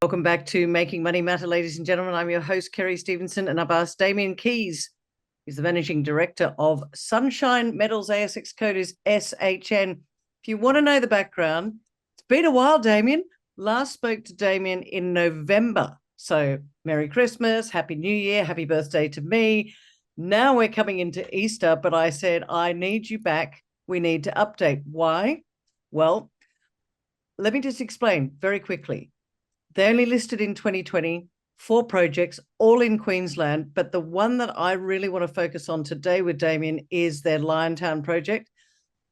Welcome back to Making Money Matter, ladies and gentlemen. I'm your host, Kerry Stevenson, and I've asked Damien Keys. He's the Managing Director of Sunshine Metals. ASX code is SHN. If you want to know the background, it's been a while, Damien. Last spoke to Damien in November. So Merry Christmas, Happy New Year, happy birthday to me. Now we're coming into Easter, but I said, I need you back. We need to update. Why? Well, let me just explain very quickly. They only listed in 2020 4 projects, all in Queensland. But the one that I really want to focus on today with Damien is their Liontown project.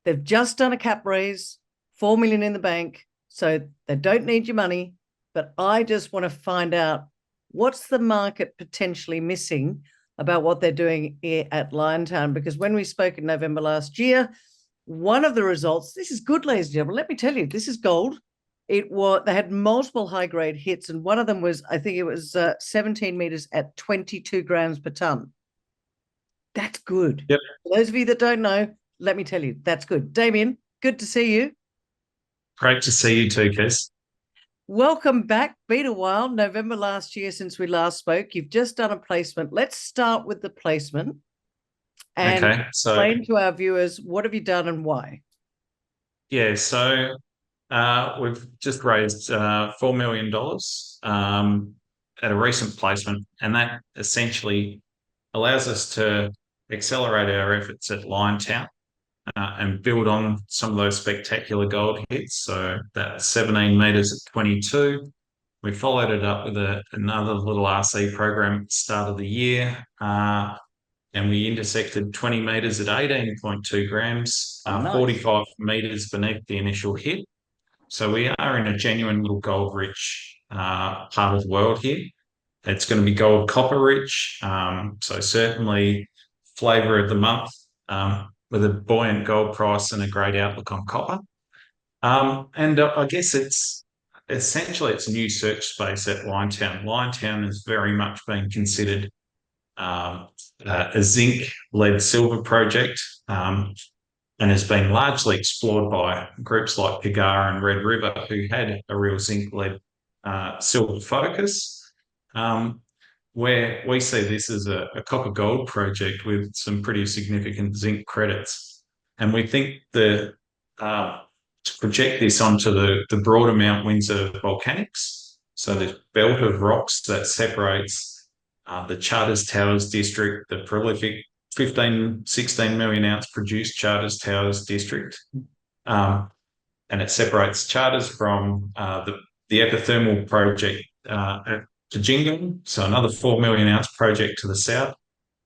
They've just done a cap raise, 4 million in the bank. So they don't need your money. But I just want to find out what's the market potentially missing about what they're doing here at Liontown. Because when we spoke in November last year, one of the results, this is good, ladies and gentlemen. Let me tell you, this is gold. They had multiple high grade hits, and one of them was, I think it was 17 meters at 22 grams per ton. That's good. Yep. For those of you that don't know, let me tell you, that's good. Damien, good to see you. Great to see you too, Kes. Welcome back. Been a while. November last year since we last spoke. You've just done a placement. Let's start with the placement and explain to our viewers, what have you done and why? Yeah, so we've just raised $4 million at a recent placement, and that essentially allows us to accelerate our efforts at Liontown and build on some of those spectacular gold hits. So that 17 meters at 22. We followed it up with another little RC program at the start of the year. And we intersected 20 meters at 18.2 grams, Nice. 45 meters beneath the initial hit. So we are in a genuine little gold-rich part of the world here. It's going to be gold copper rich, so certainly flavour of the month with a buoyant gold price and a great outlook on copper. And I guess it's essentially a new search space at Liontown. Liontown has very much been considered a zinc, lead, silver project, and has been largely explored by groups like Pagara and Red River, who had a real zinc, lead, silver focus. Where we see this as a copper gold project with some pretty significant zinc credits. And we think to project this onto the broader Mount Windsor volcanics, so this belt of rocks that separates the Charters Towers district, the prolific 16 million ounce produced Charters Towers district. And it separates Charters from the epithermal project at Kajingan, so another 4 million ounce project to the south.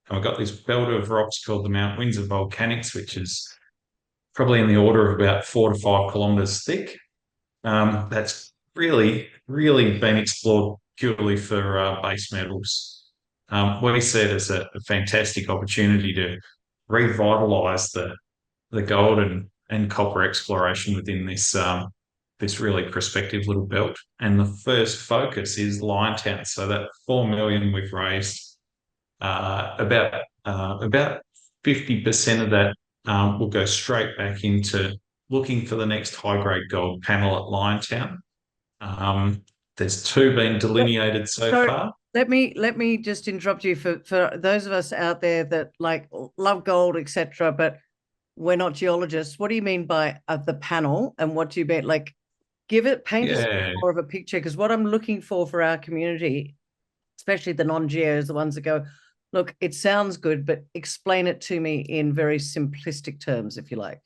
And we've got this belt of rocks called the Mount Windsor volcanics, which is probably in the order of about 4 to 5 kilometres thick. That's really, really been explored purely for base metals. We see it as a fantastic opportunity to revitalise the gold and copper exploration within this really prospective little belt. And the first focus is Liontown. So that 4 million we've raised, about 50% of that will go straight back into looking for the next high-grade gold panel at Liontown. There's 2 being delineated so far. Let me just interrupt you for those of us out there that love gold, etc., but we're not geologists. What do you mean by the panel, and what do you mean paint us more of a picture? Because what I'm looking for our community, especially the non-geos, the ones that go, look, it sounds good, but explain it to me in very simplistic terms, if you like.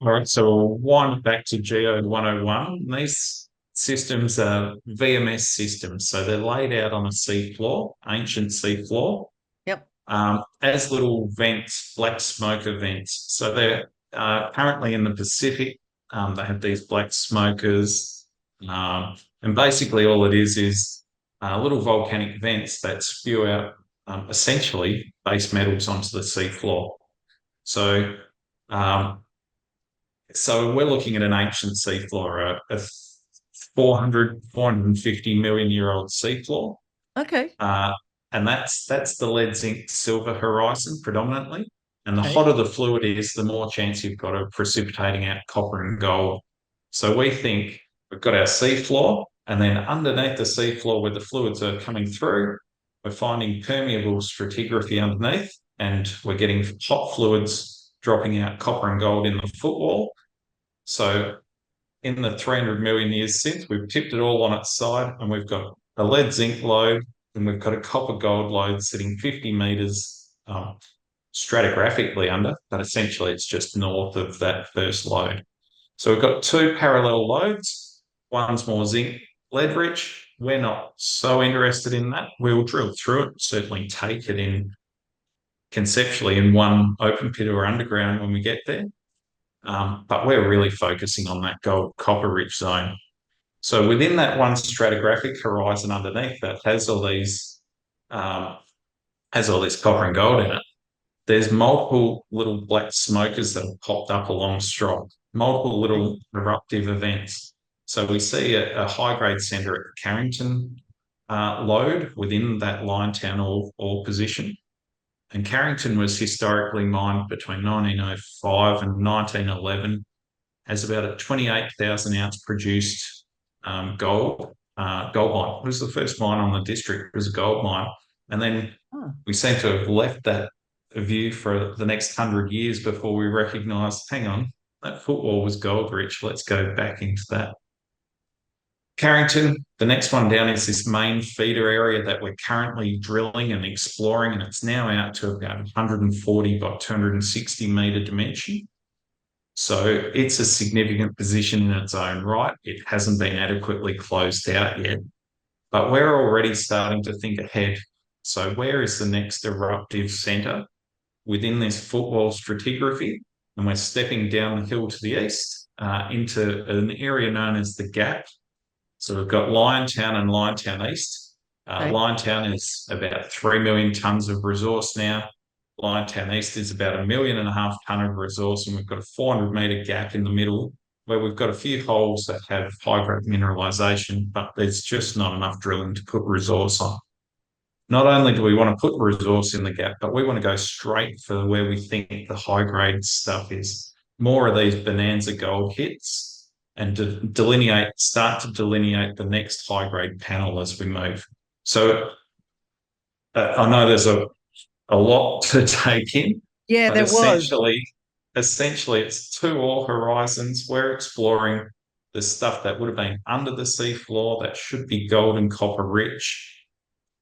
All right, so we'll wind back to Geo 101. These systems are VMS systems, so they're laid out on a seafloor, ancient seafloor. Yep. As little vents, black smoker vents. So they're currently in the Pacific. They have these black smokers, and basically all it is little volcanic vents that spew out essentially base metals onto the seafloor. So, so we're looking at an ancient seafloor, a 450 million year old seafloor. Okay. And that's the lead, zinc, silver horizon predominantly. And the hotter the fluid is, the more chance you've got of precipitating out copper and gold. So we think we've got our seafloor, And then underneath the seafloor where the fluids are coming through, we're finding permeable stratigraphy underneath, and we're getting hot fluids dropping out copper and gold in the footwall. So in the 300 million years since, we've tipped it all on its side, and we've got a lead zinc lode, and we've got a copper gold lode sitting 50 metres stratigraphically under, but essentially it's just north of that first lode. So we've got two parallel lodes. One's more zinc lead rich. We're not so interested in that. We'll drill through it, certainly take it in conceptually in one open pit or underground when we get there. But we're really focusing on that gold copper rich zone. So within that one stratigraphic horizon underneath that has all this copper and gold in it. There's multiple little black smokers that have popped up along strike, multiple little eruptive events. So we see a high-grade centre at the Carrington lode within that Liontown ore position. And Carrington was historically mined between 1905 and 1911 as about a 28,000 ounce produced gold mine. It was the first mine on the district. It was a gold mine. And then we seem to have left that view for the next 100 years before we recognised, hang on, that footwall was gold rich. Let's go back into that. Carrington, the next one down is this main feeder area that we're currently drilling and exploring, and it's now out to about 140 by 260 metre dimension. So it's a significant position in its own right. It hasn't been adequately closed out yet, but we're already starting to think ahead. So where is the next eruptive centre within this footwall stratigraphy? And we're stepping down the hill to the east into an area known as the Gap. So we've got Liontown and Liontown East. Liontown is about 3 million tonnes of resource now. Liontown East is about 1.5 million tonne of resource, and we've got a 400 metre gap in the middle where we've got a few holes that have high-grade mineralisation, but there's just not enough drilling to put resource on. Not only do we want to put resource in the gap, but we want to go straight for where we think the high-grade stuff is. More of these bonanza gold hits, and to start to delineate the next high-grade panel as we move. So I know there's a lot to take in. Yeah, but there was. Essentially, it's two ore horizons. We're exploring the stuff that would have been under the seafloor that should be gold and copper rich.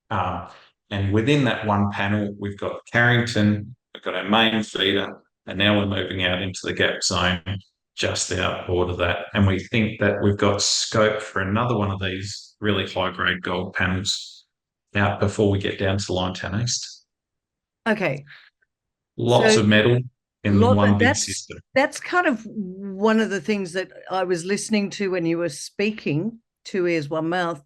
And within that one panel, we've got Carrington, we've got our main feeder, and now we're moving out into the gap zone just outboard of that. And we think that we've got scope for another one of these really high-grade gold panels out before we get down to Liontown East. Okay. Lots of metal in one big system. That's kind of one of the things that I was listening to when you were speaking, two ears, one mouth.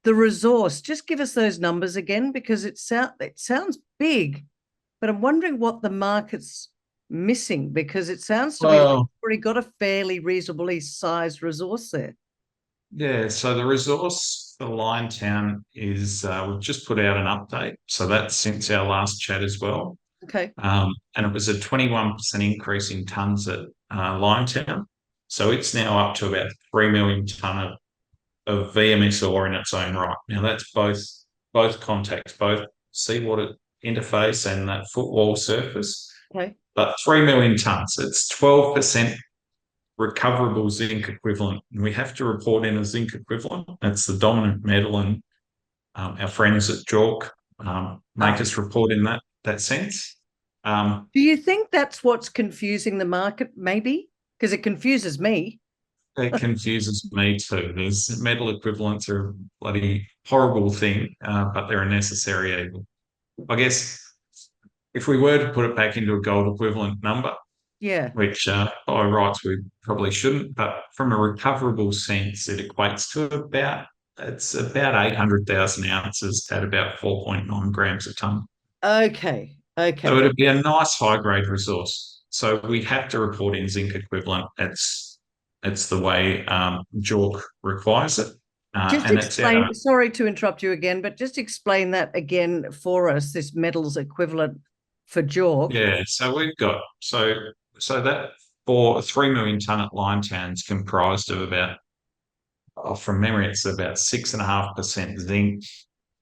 The resource, just give us those numbers again, because it sounds big, but I'm wondering what the market's missing, because it sounds to me like you've already got a fairly reasonably sized resource there. Yeah, so the resource for Liontown is we've just put out an update. So that's since our last chat as well. Okay. And it was a 21% increase in tonnes at Liontown. So it's now up to about 3 million tonne of VMS ore in its own right. Now that's both contacts, both seawater interface and that footwall surface. Okay. But 3 million tonnes, it's 12% recoverable zinc equivalent. And we have to report in a zinc equivalent. That's the dominant metal, and our friends at JORC make us report in that sense. Do you think that's what's confusing the market, maybe? Because it confuses me. It confuses me too. There's metal equivalents are a bloody horrible thing, but they're a necessary evil. I guess if we were to put it back into a gold equivalent number, yeah, which by rights we probably shouldn't, but from a recoverable sense, it equates to about 800,000 ounces at about 4.9 grams a tonne. Okay. So it'd be a nice high grade resource. So we have to report in zinc equivalent. It's the way JORC requires it. Just explain, sorry to interrupt you again, but just explain that again for us, this metals equivalent for JORC. Yeah, so we've got, so that for 3 million tonne at Liontown is comprised of about from memory, it's about 6.5% zinc,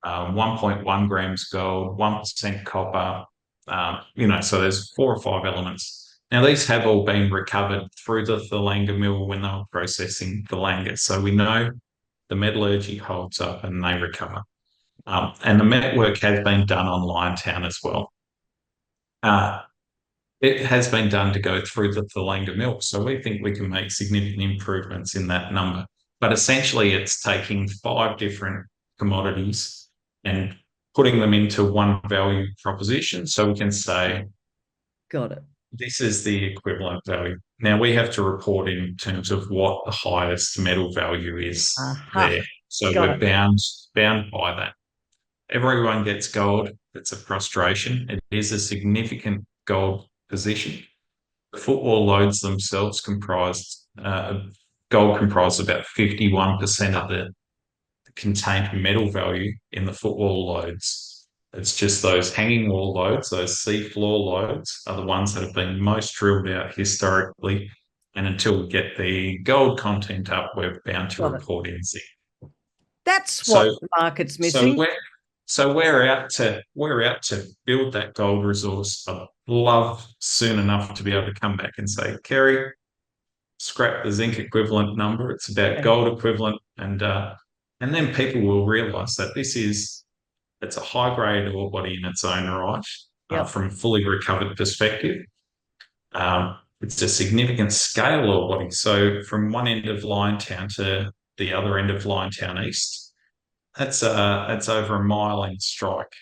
1.1 grams gold, 1% copper. So there's 4 or 5 elements. Now, these have all been recovered through the Thalanga mill when they were processing Thalanga. So we know the metallurgy holds up and they recover. And the met work has been done on Liontown as well. Uh, it has been done to go through the Thalanga mill. So we think we can make significant improvements in that number. But essentially, it's taking 5 different commodities and putting them into one value proposition. So we can say, Got it. this is the equivalent value. Now we have to report in terms of what the highest metal value is Aha. there. So Got we're it. bound by that. Everyone gets gold. It's a frustration. It is a significant gold position. The footwall loads themselves gold comprised about 51% of the contained metal value in the footwall loads. It's just those hanging wall loads, those seafloor loads, are the ones that have been most drilled out historically. And until we get the gold content up, we're bound to Got it. report in zinc. That's what So, the market's so missing. we're out to build that gold resource. I'd love soon enough to be able to come back and say, Kerry, scrap the zinc equivalent number. It's about gold equivalent, and then people will realise that it's a high grade ore body in its own right, Yep. from a fully recovered perspective. It's a significant scale ore body. So from one end of Liontown to the other end of Liontown East, that's over a mile in strike.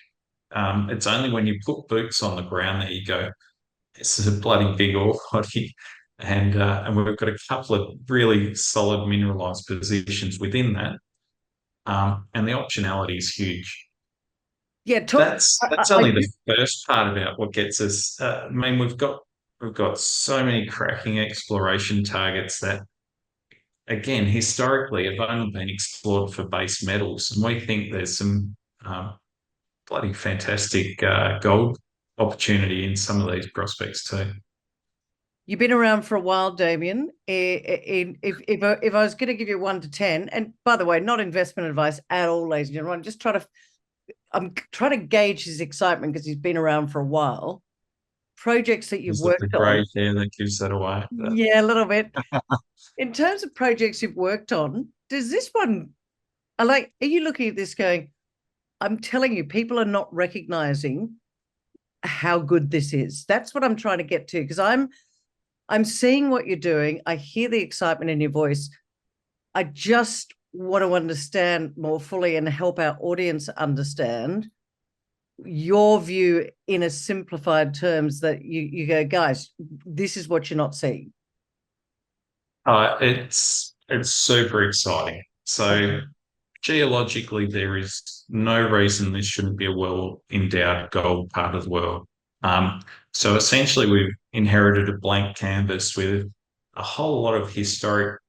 It's only when you put boots on the ground that you go, this is a bloody big ore body. And we've got a couple of really solid mineralised positions within that. And the optionality is huge. Yeah. That's only the first part about what gets us. I mean, we've got so many cracking exploration targets that, again, historically have only been explored for base metals, and we think there's some bloody fantastic gold opportunity in some of these prospects too. You've been around for a while, Damien. If I was going to give you 1 to 10, and by the way, not investment advice at all, ladies and gentlemen, I'm trying to gauge his excitement because he's been around for a while. Projects that you've Is it the worked grey on. hair that gives that away? Yeah, a little bit. In terms of projects you've worked on, does this one, are you looking at this going, I'm telling you, people are not recognizing how good this is. That's what I'm trying to get to, because I'm seeing what you're doing. I hear the excitement in your voice. I just want to understand more fully and help our audience understand your view in a simplified terms, that you go, guys, this is what you're not seeing. It's super exciting. So geologically, there is no reason this shouldn't be a well-endowed gold part of the world. So essentially, we've inherited a blank canvas with a whole lot of historic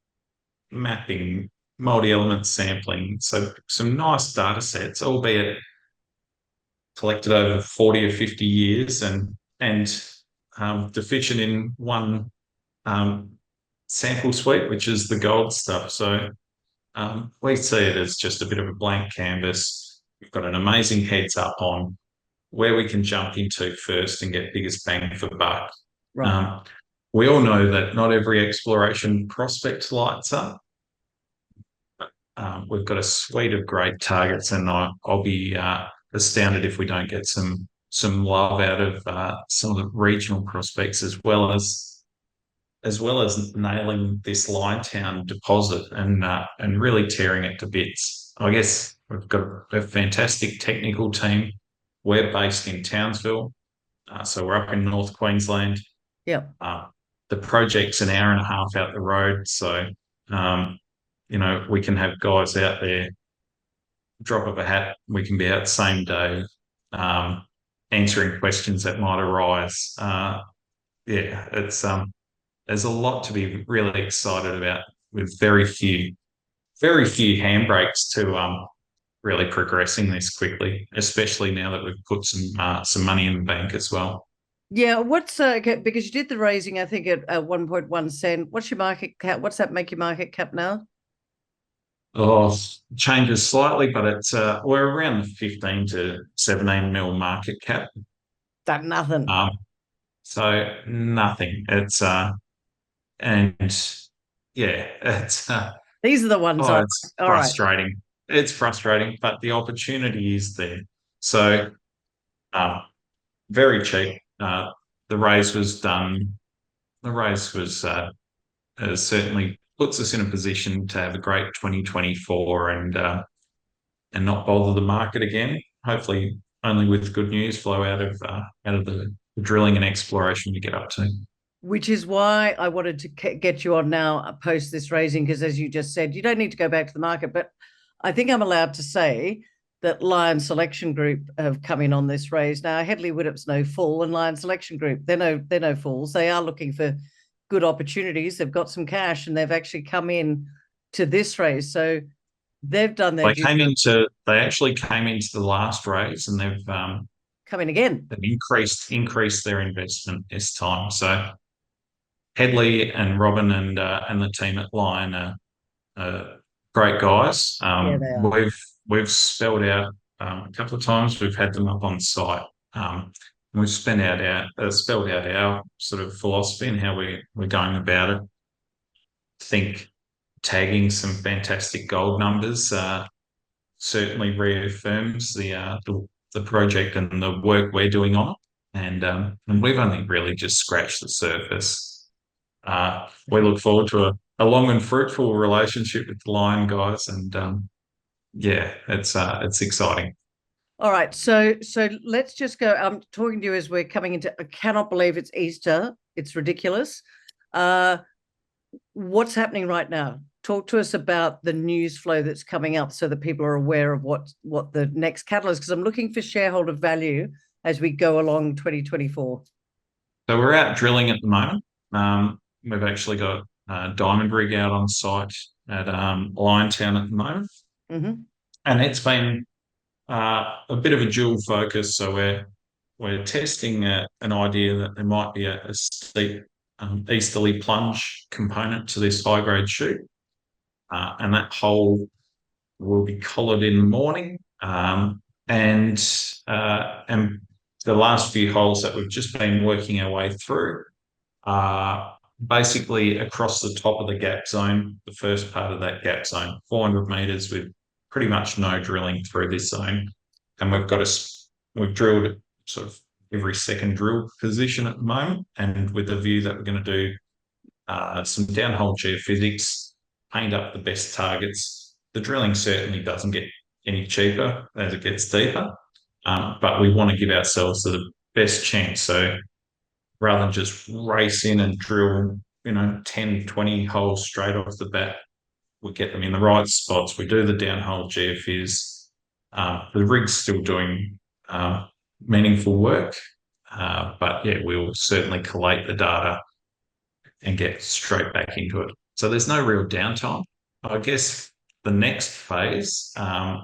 mapping, multi-element sampling. So some nice data sets, albeit collected over 40 or 50 years and deficient in one sample suite, which is the gold stuff. So we see it as just a bit of a blank canvas. We've got an amazing heads up on where we can jump into first and get biggest bang for buck. Right. We all know that not every exploration prospect lights up. We've got a suite of great targets, and I'll be astounded if we don't get some love out of some of the regional prospects, as well as nailing this Liontown deposit and really tearing it to bits. I guess we've got a fantastic technical team. We're based in Townsville, so we're up in North Queensland. Yeah. The project's an hour and a half out the road, so we can have guys out there, drop of a hat. We can be out same day, answering questions that might arise. It's there's a lot to be really excited about, with very few handbrakes to really progressing this quickly, especially now that we've put some money in the bank as well. Yeah, what's because you did the raising, I think, at 1.1 cent. What's your market cap? What's that make your market cap now? Oh, changes slightly, but it's we're around the 15 to 17 mil market cap. That nothing. Um, so nothing. And yeah, These are the ones I like. it's All right. frustrating. It's frustrating, but the opportunity is there. So um, very cheap. The raise was done. The raise was certainly puts us in a position to have a great 2024 and not bother the market again. Hopefully, only with good news flow out of the drilling and exploration we get up to. Which is why I wanted to get you on now post this raising, because as you just said, you don't need to go back to the market. But I think I'm allowed to say that Lion Selection Group have come in on this raise. Now, Headley Widdop's no fool, and Lion Selection Group, they're no fools. They are looking for good opportunities. They've got some cash and they've actually come in to this raise. So they've done their due. They actually came into the last raise and Come in again. they've increased their investment this time. So Headley and Robin and the team at Lion are great guys. Yeah, they are. We've spelled out a couple of times. We've had them up on site. We've spelled out our sort of philosophy and how we're going about it. I think tagging some fantastic gold numbers certainly reaffirms the project and the work we're doing on it. And we've only really just scratched the surface. We look forward to a long and fruitful relationship with the Lion guys, and yeah, it's exciting. All right, so let's just go. I'm talking to you as we're coming into. I cannot believe it's Easter. It's ridiculous. What's happening right now? Talk to us about the news flow that's coming up, so that people are aware of what the next catalyst. Because I'm looking for shareholder value as we go along 2024. So we're out drilling at the moment. We've actually got a diamond rig out on site at Liontown at the moment, Mm-hmm. and it's been a bit of a dual focus. So we're testing an idea that there might be a steep easterly plunge component to this high grade shoot, and that hole will be collared in the morning. And the last few holes that we've just been working our way through are basically across the top of the gap zone, the first part of that gap zone, 400 meters with pretty much no drilling through this zone. And we've drilled sort of every second drill position at the moment, and with the view that we're going to do some downhole geophysics, paint up the best targets. The drilling certainly doesn't get any cheaper as it gets deeper, but we want to give ourselves the best chance. So rather than just race in and drill, 10, 20 holes straight off the bat, we get them in the right spots. We do the downhole geophys. The rig's still doing meaningful work, but yeah, we'll certainly collate the data and get straight back into it. So there's no real downtime. I guess the next phase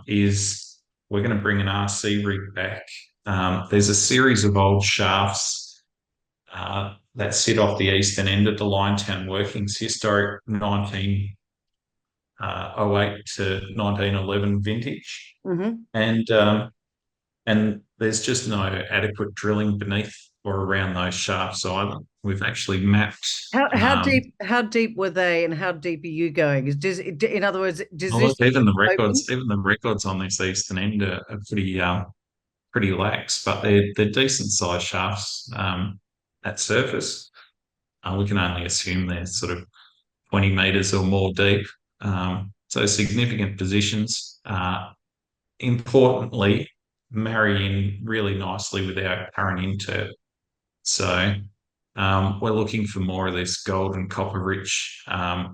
is we're going to bring an RC rig back. There's a series of old shafts that sit off the eastern end of the Liontown workings, historic 1908 to 1911 vintage. Mm-hmm. And there's just no adequate drilling beneath or around those shafts either. We've actually mapped. How deep were they, and how deep are you going? In other words, does Well, this look, open? even the records on this eastern end are pretty lax, but they're decent sized shafts at surface. We can only assume they're sort of 20 meters or more deep. So significant positions. Importantly, marry in really nicely with our current inter. So we're looking for more of this gold and copper rich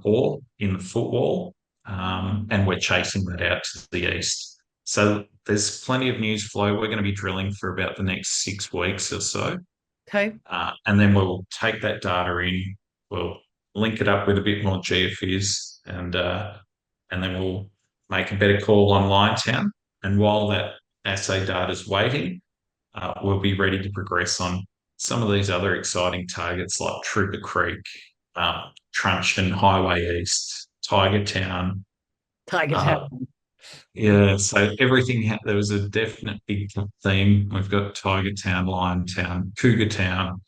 ore in the footwall, and we're chasing that out to the east. So there's plenty of news flow. We're going to be drilling for about the next 6 weeks or so. Okay. And then we'll take that data in, we'll link it up with a bit more geophys, and then we'll make a better call on Liontown. And while that assay data is waiting, we'll be ready to progress on some of these other exciting targets like Trooper Creek, Truncheon Highway East, Tiger Town, Tiger Uh, Town. yeah, so there was a definite big theme. We've got Tiger Town, Liontown, Cougar Town,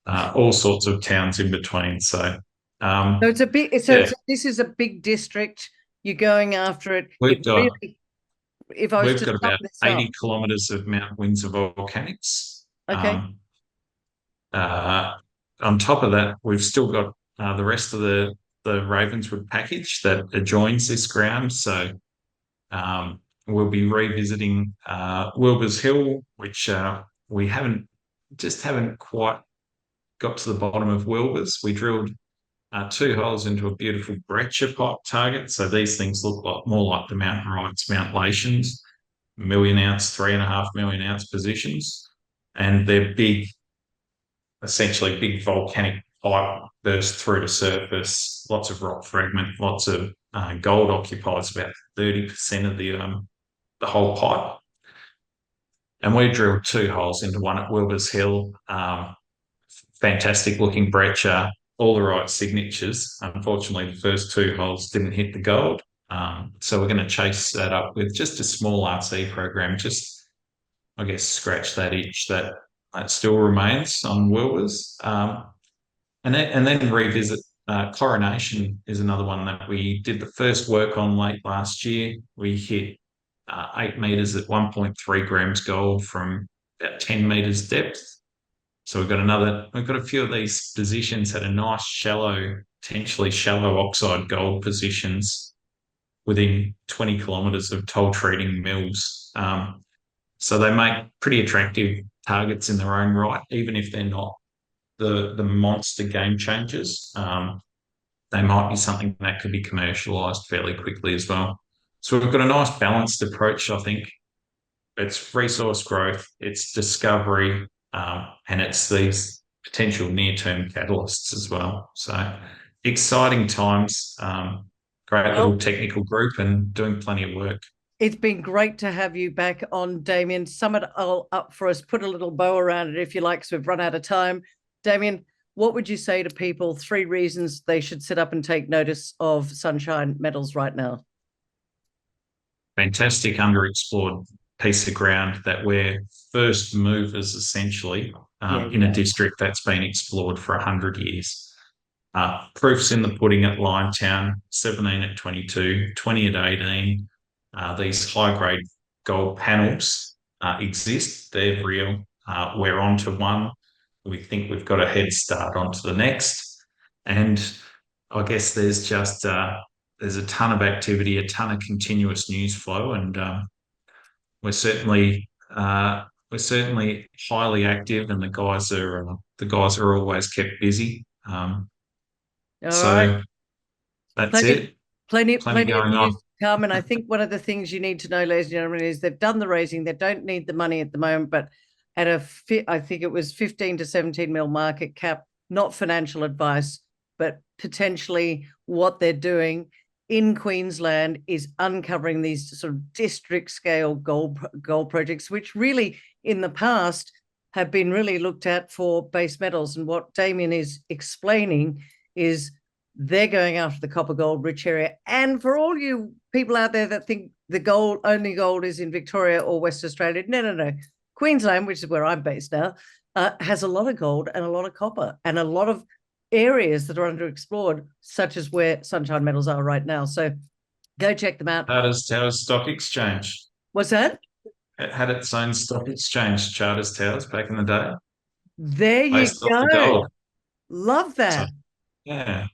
all sorts of towns in between. So, So it's a big. yeah, This is a big district. You're going after it. we've It got really. If I was we've to got sum about this up, 80 kilometres of Mount Windsor volcanics. okay. Uh, on top of that, we've still got the rest of the Ravenswood package that adjoins this ground. So we'll be revisiting Wilbur's Hill, which we haven't quite got to the bottom of Wilbur's. We drilled 2 holes into a beautiful breccia pipe target. So these things look more like the Mount Wrights, Mount Latians, million ounce, 3.5 million ounce positions. And they're big, essentially big volcanic pipe burst through to surface, lots of rock fragment, lots of gold occupies about 30% of the whole pipe. And we drilled 2 holes into one at Wilbur's Hill. Fantastic looking breccia, all the right signatures. Unfortunately, the first 2 holes didn't hit the gold. So we're going to chase that up with just a small RC program, just, I guess, scratch that itch that still remains on Wilbur's. And then revisit Coronation is another one that we did the first work on late last year. We hit 8 meters at 1.3 grams gold from about 10 meters depth. So we've got a few of these positions that are nice, shallow, potentially shallow oxide gold positions within 20 kilometres of toll treating mills. So they make pretty attractive targets in their own right, even if they're not the monster game changers. They might be something that could be commercialised fairly quickly as well. So we've got a nice balanced approach, I think. It's resource growth, it's discovery, and it's these potential near-term catalysts as well. So exciting times, great little Well, technical group and doing plenty of work. it's been great to have you back on, Damien. Sum it all up for us. Put a little bow around it if you like, so we've run out of time. Damien, what would you say to people? 3 reasons they should sit up and take notice of Sunshine Metals right now. Fantastic underexplored piece of ground that we're first movers essentially Yeah, in a yeah. district that's been explored for 100 years. Proofs in the pudding at Liontown, 17 at 22, 20 at 18. These high-grade gold panels exist. They're real. We're onto one. We think we've got a head start onto the next. And I guess there's a ton of activity, a ton of continuous news flow, and we're certainly highly active, and the guys are always kept busy. All right. So that's Plenty, it. Plenty plenty of going on. news to come. And I think one of the things you need to know, ladies and gentlemen, is they've done the raising. They don't need the money at the moment, but at I think it was 15 to 17 mil market cap, not financial advice, but potentially what they're doing in Queensland is uncovering these sort of district scale gold projects, which really in the past have been really looked at for base metals. And what Damien is explaining is they're going after the copper gold rich area. And for all you people out there that think the only gold is in Victoria or West Australia, no. Queensland, which is where I'm based now, has a lot of gold and a lot of copper and a lot of areas that are underexplored, such as where Sunshine Metals are right now. So go check them out. Charters Towers Stock Exchange. What's that? It had its own stock exchange, Charters Towers, back in the day, There you based off go. the gold. Love So that. yeah,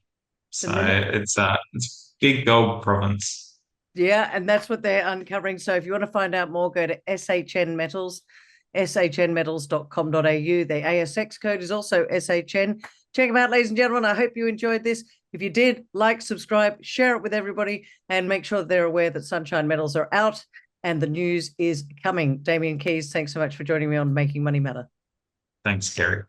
so And then it's big gold province. yeah, and that's what they're uncovering. So if you want to find out more, go to SHN Metals, shnmetals.com.au. The ASX code is also SHN. Check them out, ladies and gentlemen. I hope you enjoyed this. If you did, like, subscribe, share it with everybody, and make sure that they're aware that Sunshine Metals are out and the news is coming. Damien Keys, thanks so much for joining me on Making Money Matter. Thanks, Kerry.